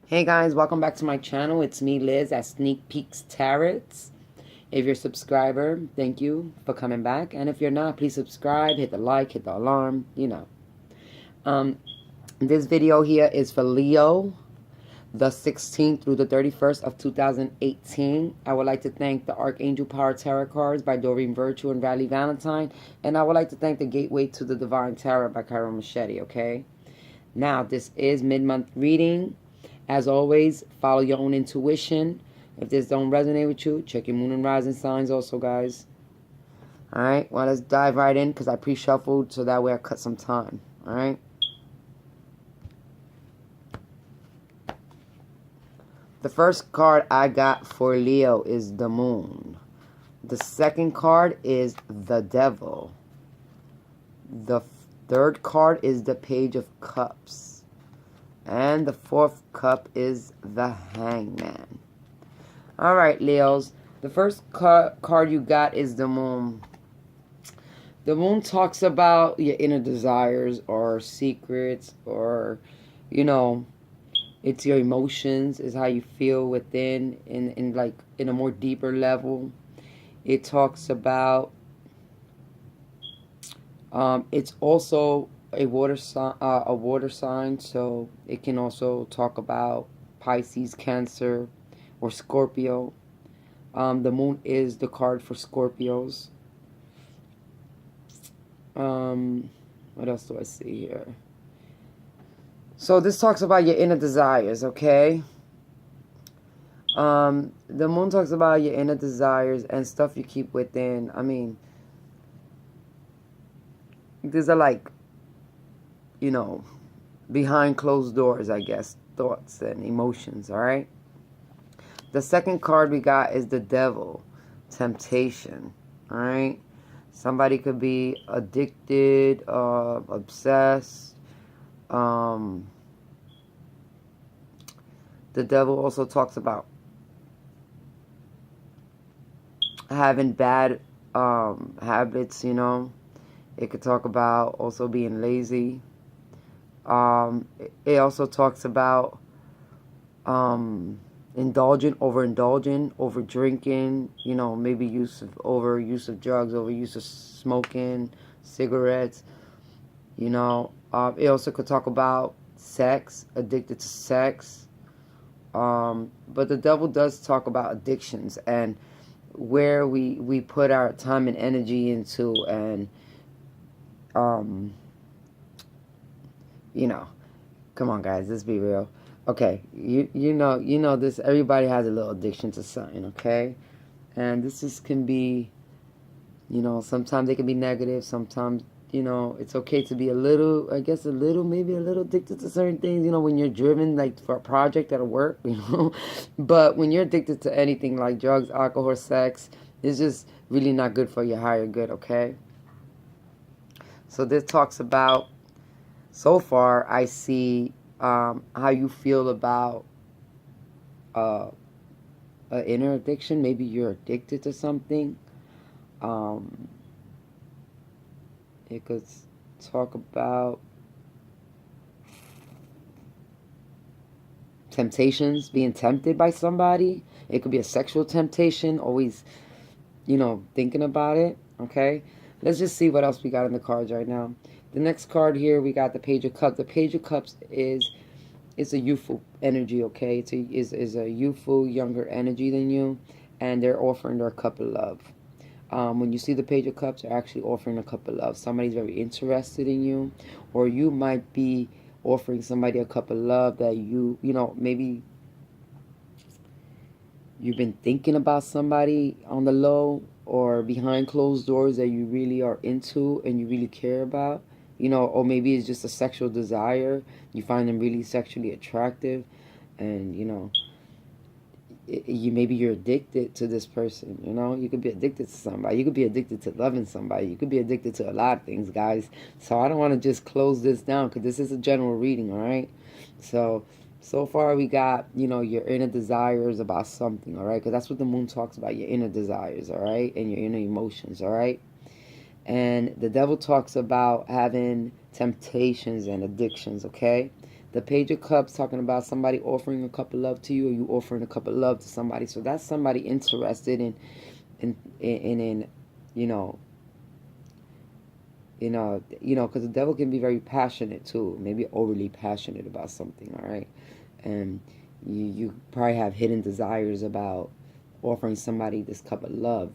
Hey guys, welcome back to my channel. It's me, Liz, at Sneak Peeks Tarots. If you're a subscriber, thank you for coming back. And if you're not, please subscribe, hit the like, hit the alarm, you know. This video here is for Leo, the 16th through the 31st of 2018. I would like to thank the Archangel Power Tarot cards by Doreen Virtue and Valley Valentine. And I would like to thank the Gateway to the Divine Tarot by Cairo Machete, okay? Now, this is mid-month reading. As always, follow your own intuition. If this don't resonate with you, check your moon and rising signs also, guys. Alright, well, let's dive right in because I pre-shuffled so that way I cut some time. Alright? The first card I got for Leo is the Moon. The second card is the Devil. The third card is the Page of Cups. And the fourth cup is the Hangman. Alright, Leos. The first card you got is the Moon. The Moon talks about your inner desires or secrets or, you know, it's your emotions, is how you feel within in a more deeper level. It talks about, it's also a water sign, so it can also talk about Pisces, Cancer, or Scorpio. The Moon is the card for Scorpios. What else do I see here? So this talks about your inner desires, okay? The Moon talks about your inner desires and stuff you keep within. I mean, these are like, you know, behind closed doors, I guess, thoughts and emotions, all right? The second card we got is the Devil, temptation, all right? Somebody could be addicted, obsessed. The Devil also talks about having bad habits, you know. It could talk about also being lazy. It also talks about overindulging, over drinking, you know, maybe overuse of drugs, overuse of smoking, cigarettes, you know. It also could talk about sex, addicted to sex. But the Devil does talk about addictions and where we put our time and energy into, and you know, come on guys, let's be real. Okay, you know this, everybody has a little addiction to something, okay? And this can be, you know, sometimes they can be negative, sometimes, you know, it's okay to be maybe a little addicted to certain things, you know, when you're driven, like, for a project at work, you know. But when you're addicted to anything like drugs, alcohol, sex, it's just really not good for your higher good, okay? So this talks about, so far, I see how you feel about an inner addiction. Maybe you're addicted to something. It could talk about temptations, being tempted by somebody. It could be a sexual temptation, always, you know, thinking about it, okay? Let's just see what else we got in the cards right now. The next card here, we got the Page of Cups. The Page of Cups is a youthful energy, okay? It's a youthful, younger energy than you, and they're offering their cup of love. When you see the Page of Cups, they're actually offering a cup of love. Somebody's very interested in you, or you might be offering somebody a cup of love that you know, maybe you've been thinking about somebody on the low or behind closed doors that you really are into and you really care about, you know, or maybe it's just a sexual desire. You find them really sexually attractive, and, you know, maybe you're addicted to this person, you know. You could be addicted to somebody. You could be addicted to loving somebody. You could be addicted to a lot of things, guys. So I don't want to just close this down because this is a general reading, all right? So far we got, you know, your inner desires about something, all right? Because that's what the Moon talks about, your inner desires, all right? And your inner emotions, all right? And the Devil talks about having temptations and addictions, okay? The Page of Cups talking about somebody offering a cup of love to you, or you offering a cup of love to somebody. So that's somebody interested in you know, because the devil can be very passionate too, maybe overly passionate about something. All right, and you probably have hidden desires about offering somebody this cup of love,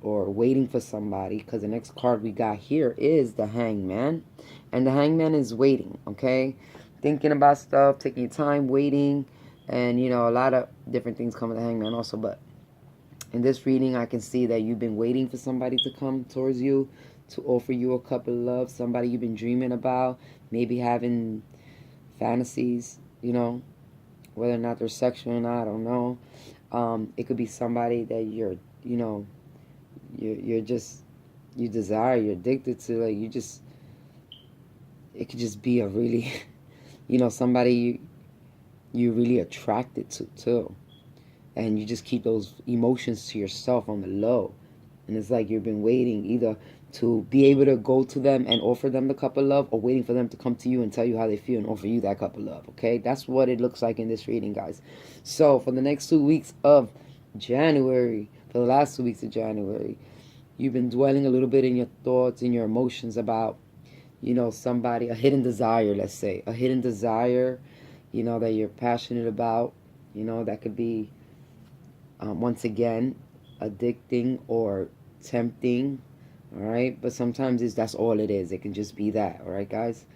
or waiting for somebody, because the next card we got here is the Hangman, and the Hangman is waiting. Okay, thinking about stuff, taking your time, waiting, and a lot of different things come with the Hangman also. But in this reading, I can see that you've been waiting for somebody to come towards you, to offer you a cup of love, somebody you've been dreaming about, maybe having fantasies, whether or not they're sexual or not, I don't know. It could be somebody that you're just, you desire, you're addicted to, like, it could just be a really, somebody you're really attracted to too. And you just keep those emotions to yourself on the low. And it's like you've been waiting either to be able to go to them and offer them the cup of love, or waiting for them to come to you and tell you how they feel and offer you that cup of love. Okay, that's what it looks like in this reading, guys. So for the next 2 weeks of January, for the last 2 weeks of January, you've been dwelling a little bit in your thoughts and your emotions about, somebody, a hidden desire, let's say, a hidden desire, that you're passionate about, that could be, once again, addicting or tempting. All right, but sometimes that's all it is. It can just be that. All right, guys,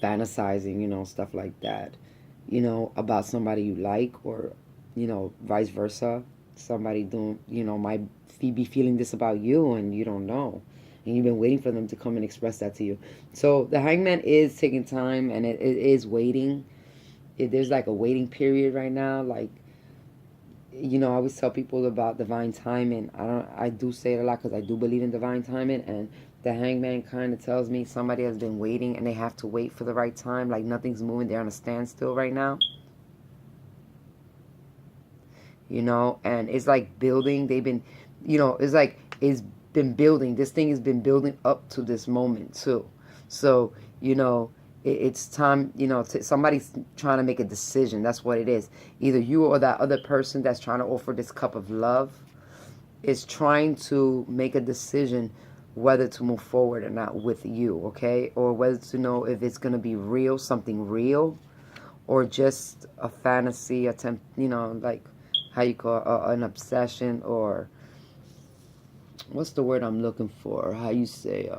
fantasizing, stuff like that, about somebody you like, or vice versa, somebody doing, might be feeling this about you and you don't know, and you've been waiting for them to come and express that to you. So the Hangman is taking time, and it is waiting. There's like a waiting period right now. Like, I always tell people about divine timing. I do say it a lot because I do believe in divine timing, and the Hangman kind of tells me somebody has been waiting and they have to wait for the right time. Like, nothing's moving. They're on a standstill right now. And it's like building. They've been, it's like it's been building. This thing has been building up to this moment too. So, it's time, somebody's trying to make a decision. That's what it is. Either you or that other person that's trying to offer this cup of love is trying to make a decision whether to move forward or not with you, okay? Or whether to know if it's going to be real, something real, or just a fantasy, attempt, like how you call an obsession, or what's the word I'm looking for? How you say,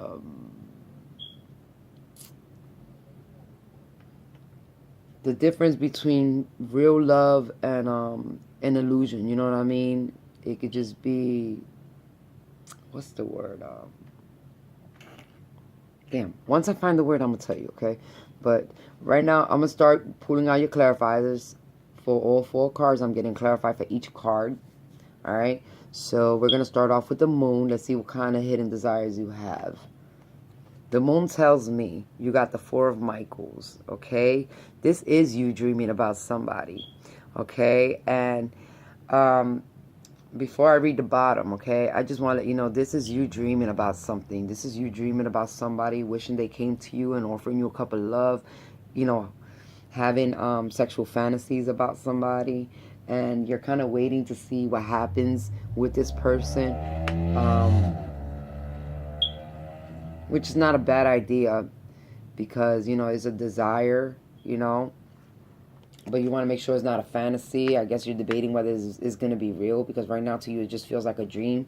the difference between real love and an illusion, you know what I mean? It could just be, what's the word? Damn, once I find the word, I'm going to tell you, okay? But right now, I'm going to start pulling out your clarifiers for all 4 cards. I'm getting clarified for each card, all right? So we're going to start off with the Moon. Let's see what kind of hidden desires you have. The Moon tells me you got the 4 of Michaels, okay? This is you dreaming about somebody, okay? And before I read the bottom, okay, I just want to let you know this is you dreaming about something. This is you dreaming about somebody, wishing they came to you and offering you a cup of love, having sexual fantasies about somebody, and you're kind of waiting to see what happens with this person. Which is not a bad idea, because, it's a desire, but you want to make sure it's not a fantasy. I guess you're debating whether it's going to be real, because right now to you it just feels like a dream,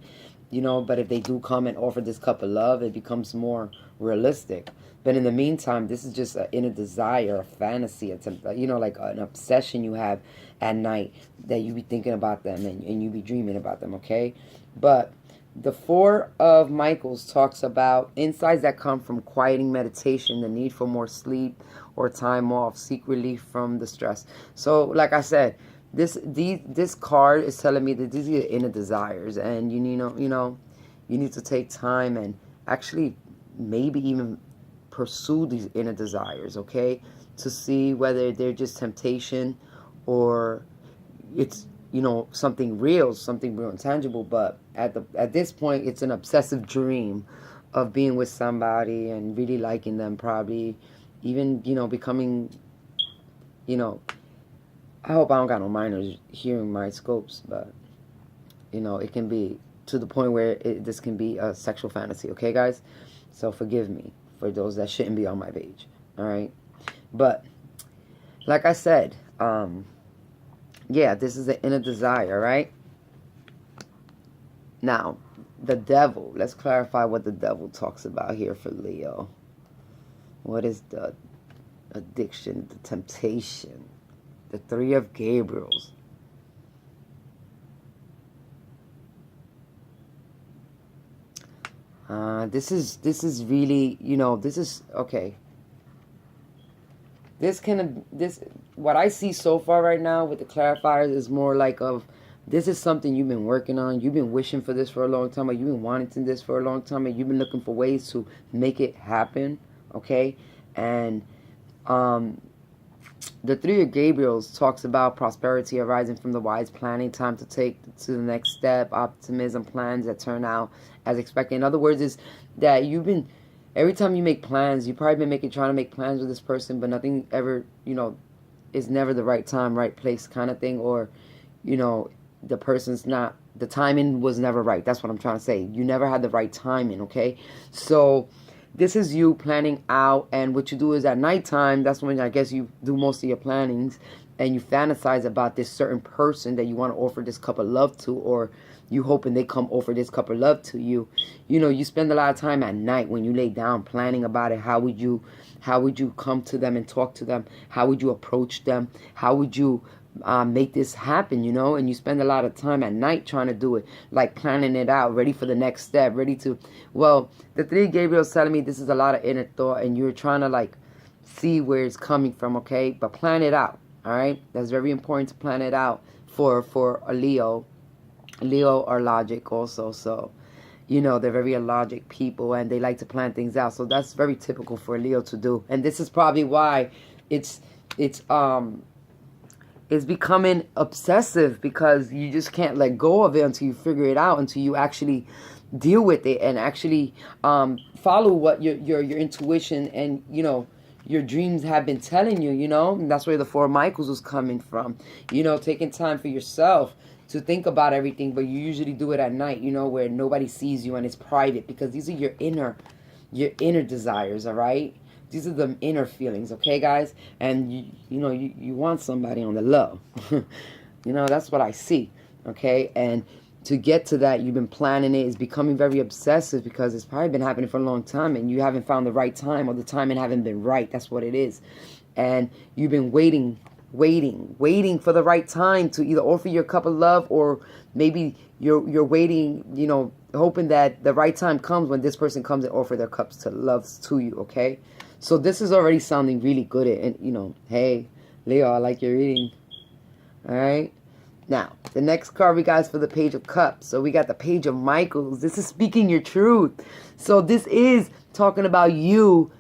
but if they do come and offer this cup of love, it becomes more realistic. But in the meantime, this is just an inner desire, a fantasy, like an obsession you have at night, that you be thinking about them and you be dreaming about them, okay? But the 4 of Michaels talks about insights that come from quieting meditation, the need for more sleep or time off, seek relief from the stress. So, like I said, this card is telling me that these are your inner desires, and you need to take time and actually maybe even pursue these inner desires, okay, to see whether they're just temptation, or it's something real and tangible. But at this point, it's an obsessive dream of being with somebody and really liking them, probably even becoming you know, I hope I don't got no minors hearing my scopes, but, you know, it can be to the point where this can be a sexual fantasy, okay, guys? So forgive me for those that shouldn't be on my page, all right? But, like I said, yeah, this is an inner desire, right? Now, the devil. Let's clarify what the devil talks about here for Leo. What is the addiction, the temptation? The Three of Gabriels. This is really, you know, this is okay. What I see so far right now with the clarifiers is more like of, this is something you've been working on. You've been wishing for this for a long time, or you've been wanting this for a long time, and you've been looking for ways to make it happen, okay? And the Three of Gabriels talks about prosperity arising from the wise planning, time to take to the next step, optimism, plans that turn out as expected. In other words, is that you've been, every time you make plans, you've probably been trying to make plans with this person, but nothing ever, you know, is never the right time, right place kind of thing, or, you know, the person's not, the timing was never right. That's what I'm trying to say. You never had the right timing, okay? So this is you planning out, and what you do is at nighttime, that's when I guess you do most of your plannings, and you fantasize about this certain person that you want to offer this cup of love to, or you hoping they come offer this cup of love to you. You know, you spend a lot of time at night when you lay down planning about it. How would you come to them and talk to them? How would you approach them? How would you make this happen, you know? And you spend a lot of time at night trying to do it, like planning it out, ready for the next step, ready to, well, the Three of Gabriel is telling me this is a lot of inner thought, and you're trying to like see where it's coming from, okay? But plan it out, all right? That's very important to plan it out for a Leo. Leo are logic also, so, you know, they're very illogic people, and they like to plan things out. So that's very typical for a Leo to do. And this is probably why it's becoming obsessive, because you just can't let go of it until you figure it out, until you actually deal with it and actually follow what your intuition and, you know, your dreams have been telling you, you know. And that's where the Four of Michaels was coming from, you know, taking time for yourself to think about everything. But you usually do it at night, you know, where nobody sees you and it's private, because these are your inner desires, all right? These are the inner feelings, okay, guys? And, you want somebody on the low. You know, that's what I see, okay? And to get to that, you've been planning it. It's becoming very obsessive because it's probably been happening for a long time, and you haven't found the right time, or the timing haven't been right. That's what it is. And you've been waiting for the right time to either offer your cup of love, or maybe you're waiting, you know, hoping that the right time comes when this person comes and offer their cups to loves to you, okay? So this is already sounding really good. And, you know, hey, Leo, I like your reading. All right. Now, the next card we got is for the Page of Cups. So we got the Page of Michaels. This is speaking your truth. So this is talking about you.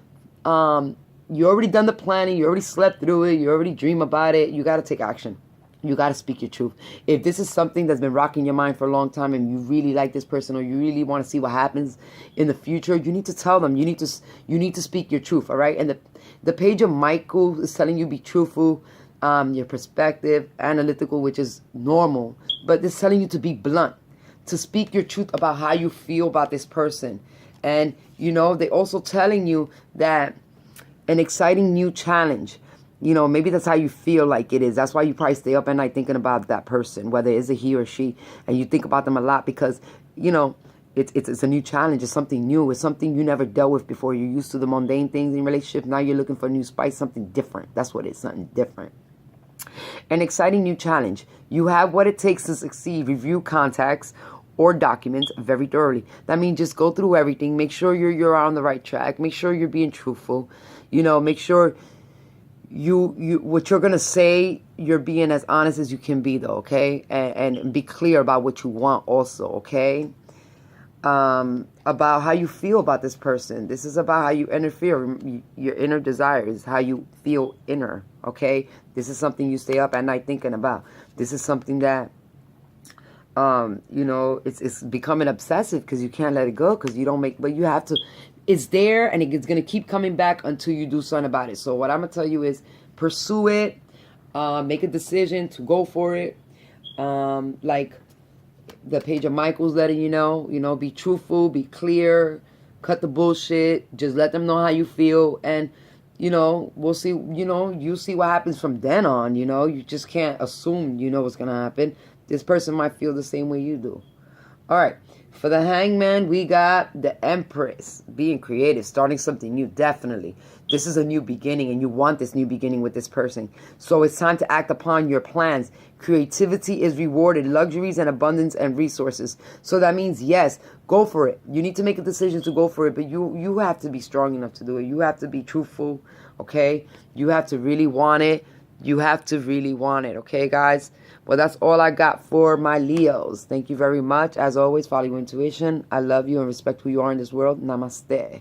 You already done the planning. You already slept through it. You already dream about it. You got to take action. You got to speak your truth. If this is something that's been rocking your mind for a long time, and you really like this person, or you really want to see what happens in the future, you need to tell them. You need to speak your truth, all right? And the Page of Michael is telling you be truthful, your perspective, analytical, which is normal, but it's telling you to be blunt, to speak your truth about how you feel about this person. And, you know, they also telling you that an exciting new challenge, you know, maybe that's how you feel like it is. That's why you probably stay up at night thinking about that person, whether it's a he or she, and you think about them a lot because, you know, it's a new challenge. It's something new. It's something you never dealt with before. You're used to the mundane things in relationships. Now you're looking for a new spice, something different. That's what it is, something different. An exciting new challenge. You have what it takes to succeed. Review contacts or documents very thoroughly. That means just go through everything. Make sure you're on the right track. Make sure you're being truthful. You know, make sure you what you're gonna say, you're being as honest as you can be, though, okay? And be clear about what you want also, okay? About how you feel about this person. This is about how you interfere. Your inner desires, how you feel inner, okay? This is something you stay up at night thinking about. This is something that, you know, it's becoming obsessive because you can't let it go, because you don't make, but you have to. It's there, and it's going to keep coming back until you do something about it. So what I'm going to tell you is pursue it. Make a decision to go for it. Like the Page of Michael's letting you know, be truthful, be clear, cut the bullshit, just let them know how you feel, and we'll see, you see what happens from then on. You just can't assume what's gonna happen. This person might feel the same way you do. All right, for the Hangman, we got the Empress. Being creative, starting something new, definitely. This is a new beginning, and you want this new beginning with this person. So it's time to act upon your plans. Creativity is rewarded, luxuries and abundance and resources. So that means, yes, go for it. You need to make a decision to go for it, but you have to be strong enough to do it. You have to be truthful, okay? You have to really want it. You have to really want it, okay, guys? Well, that's all I got for my Leos. Thank you very much. As always, follow your intuition. I love you and respect who you are in this world. Namaste.